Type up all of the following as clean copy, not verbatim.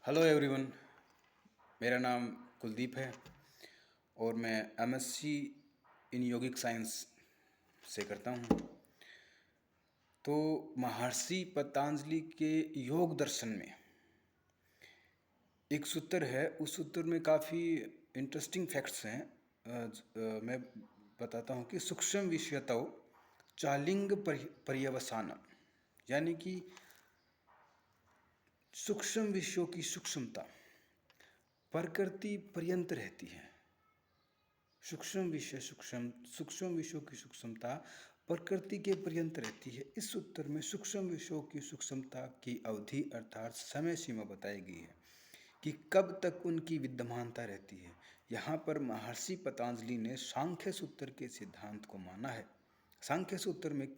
Hello everyone. मेरा नाम कुलदीप है और मैं एमएससी इन योगिक साइंस से करता हूँ। तो महर्षि पतंजलि के योग दर्शन में एक सूत्र है। उस सूत्र में काफ़ी इंटरेस्टिंग फैक्ट्स हैं। मैं बताता हूँ कि सूक्ष्म विषयतो चालिंग पर्यवसानम, यानी कि सूक्ष्म विषयों की सूक्ष्मता प्रकृति पर्यंत रहती है। सूक्ष्म विषयों की सूक्ष्मता प्रकृति के पर्यंत रहती है। इस सूत्र में सूक्ष्म विषयों की सूक्ष्मता की अवधि अर्थात समय सीमा बताई गई है कि कब तक उनकी विद्यमानता रहती है। यहाँ पर महर्षि पतंजलि ने सांख्य सूत्र के सिद्धांत को माना है। सांख्य सूत्र में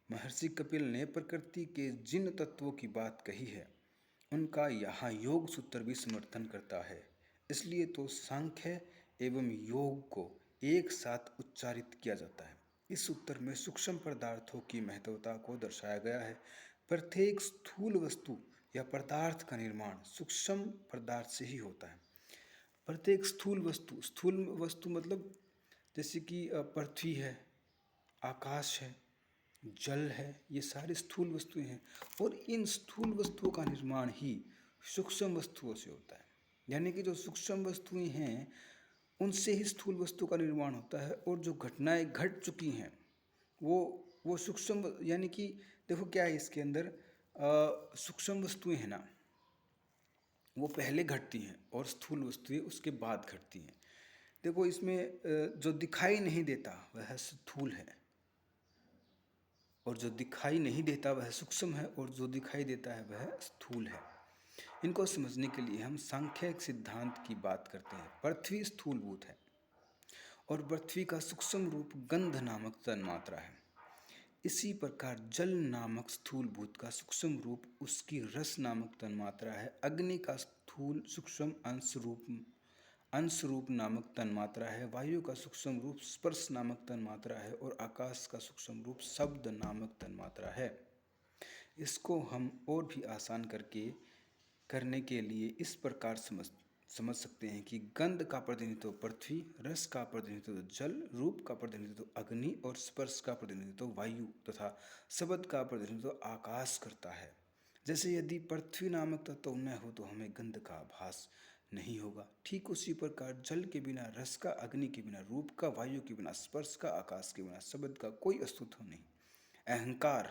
महर्षि कपिल ने प्रकृति के जिन तत्वों की बात कही है उनका यहाँ योग सूत्र भी समर्थन करता है। इसलिए तो सांख्य एवं योग को एक साथ उच्चारित किया जाता है। इस सूत्र में सूक्ष्म पदार्थों की महत्वता को दर्शाया गया है। प्रत्येक स्थूल वस्तु या पदार्थ का निर्माण सूक्ष्म पदार्थ से ही होता है। प्रत्येक स्थूल वस्तु मतलब जैसे कि पृथ्वी है, आकाश है, जल है, ये सारी स्थूल वस्तुएं हैं और इन स्थूल वस्तुओं का निर्माण ही सूक्ष्म वस्तुओं से होता है। यानी कि जो सूक्ष्म वस्तुएं हैं उनसे ही स्थूल वस्तु का निर्माण होता है और जो घटनाएं घट चुकी हैं वो सूक्ष्म, यानी कि देखो क्या है इसके अंदर, सूक्ष्म वस्तुएं हैं ना, वो पहले घटती हैं और स्थूल वस्तुएं उसके बाद घटती हैं। देखो इसमें जो दिखाई नहीं देता वह स्थूल है और जो दिखाई नहीं देता वह सूक्ष्म है और जो दिखाई देता है वह स्थूल है। इनको समझने के लिए हम सांख्यिक सिद्धांत की बात करते हैं। पृथ्वी स्थूलभूत है और पृथ्वी का सूक्ष्म रूप गंध नामक तन्मात्रा है। इसी प्रकार जल नामक स्थूलभूत का सूक्ष्म रूप उसकी रस नामक तन्मात्रा है। अग्नि का स्थूल सूक्ष्म अंश रूप नामक तन्मात्रा है। वायु का सूक्ष्म रूप स्पर्श नामक तन्मात्रा है और आकाश का सूक्ष्म रूप शब्द नामक तन्मात्रा है। इसको हम और भी आसान करने के लिए इस प्रकार समझ सकते हैं कि गंध का प्रतिनिधित्व पृथ्वी, रस का प्रतिनिधित्व जल, रूप का प्रतिनिधित्व अग्नि और स्पर्श का प्रतिनिधित्व वायु तथा शब्द का प्रतिनिधित्व आकाश करता है। जैसे यदि पृथ्वी नामक तत्व न हो तो हमें गंध का आभास नहीं होगा। ठीक उसी प्रकार जल के बिना रस का, अग्नि के बिना रूप का, वायु के बिना स्पर्श का, आकाश के बिना शब्द का कोई अस्तित्व नहीं। अहंकार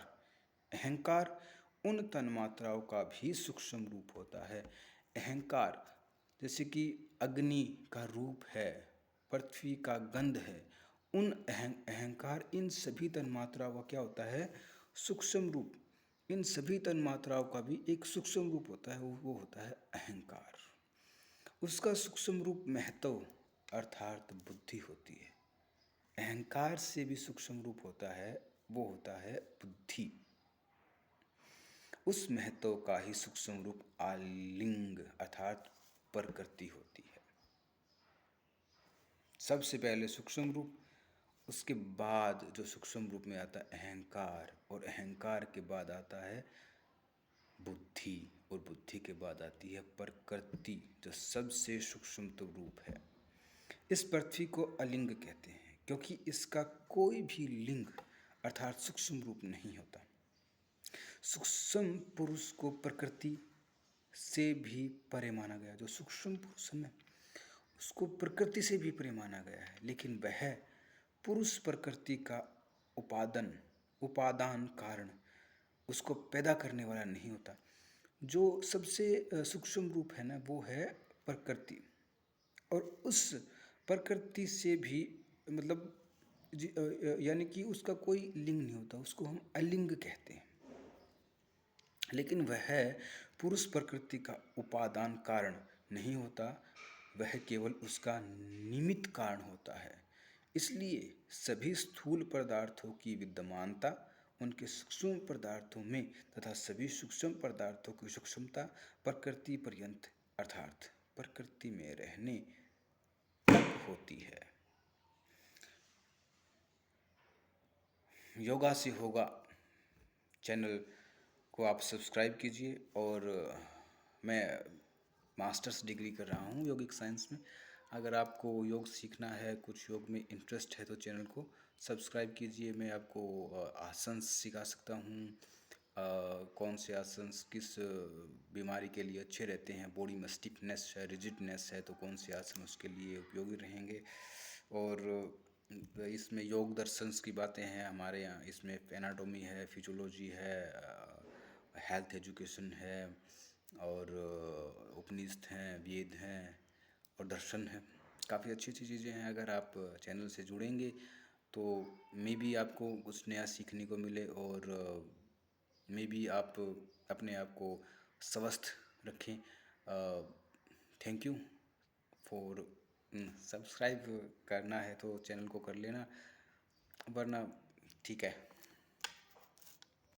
अहंकार उन तन्मात्राओं का भी सूक्ष्म रूप होता है। अहंकार जैसे कि अग्नि का रूप है, पृथ्वी का गंध है, उन अहंकार इन सभी तन्मात्राओं का क्या होता है? सूक्ष्म रूप। इन सभी तन्मात्राओं का भी एक सूक्ष्म रूप होता है, वो होता है अहंकार। उसका सूक्ष्म रूप महत्व अर्थात बुद्धि होती है। अहंकार से भी सूक्ष्म रूप होता है, वो होता है बुद्धि। उस महत्व का ही सूक्ष्म रूप आलिंग अर्थात प्रकृति होती है। सबसे पहले सूक्ष्म रूप, उसके बाद जो सूक्ष्म रूप में आता है अहंकार, और अहंकार के बाद आता है बुद्धि, और बुद्धि के बाद आती है प्रकृति जो सबसे सूक्ष्म तो रूप है। इस पृथ्वी को अलिंग कहते हैं क्योंकि इसका कोई भी लिंग अर्थात सूक्ष्म रूप नहीं होता। सूक्ष्म पुरुष को प्रकृति से भी परे माना गया। जो सूक्ष्म पुरुष है उसको प्रकृति से भी परे माना गया है, लेकिन वह पुरुष प्रकृति का उपादान कारण उसको पैदा करने वाला नहीं होता। जो सबसे सूक्ष्म रूप है ना वो है प्रकृति, और उस प्रकृति से भी मतलब यानी कि उसका कोई लिंग नहीं होता, उसको हम अलिंग कहते हैं। लेकिन वह पुरुष प्रकृति का उपादान कारण नहीं होता, वह केवल उसका निमित्त कारण होता है। इसलिए सभी स्थूल पदार्थों की विद्यमानता उनके सूक्ष्म पदार्थों में तथा सभी सूक्ष्म पदार्थों की सूक्ष्मता प्रकृति पर्यंत अर्थात प्रकृति में रहने तक होती है। योगा से होगा चैनल को आप सब्सक्राइब कीजिए और मैं मास्टर्स डिग्री कर रहा हूँ यौगिक साइंस में। अगर आपको योग सीखना है, कुछ योग में इंटरेस्ट है, तो चैनल को सब्सक्राइब कीजिए। मैं आपको आसन सिखा सकता हूँ, कौन से आसन किस बीमारी के लिए अच्छे रहते हैं, बॉडी में स्टिफनेस है, रिजिडनेस है, तो कौन से आसन उसके लिए उपयोगी रहेंगे। और इसमें योग दर्शन की बातें हैं हमारे यहाँ। इसमें एनाटॉमी है, फिजियोलॉजी है, हेल्थ एजुकेशन है, और उपनिषद हैं, वेद हैं, और दर्शन है। काफ़ी अच्छी अच्छी चीज़ें हैं। अगर आप चैनल से जुड़ेंगे तो मे बी आपको कुछ नया सीखने को मिले, और मे बी आप अपने आप को स्वस्थ रखें। थैंक यू फॉर सब्सक्राइब करना है तो चैनल को कर लेना, वरना ठीक है।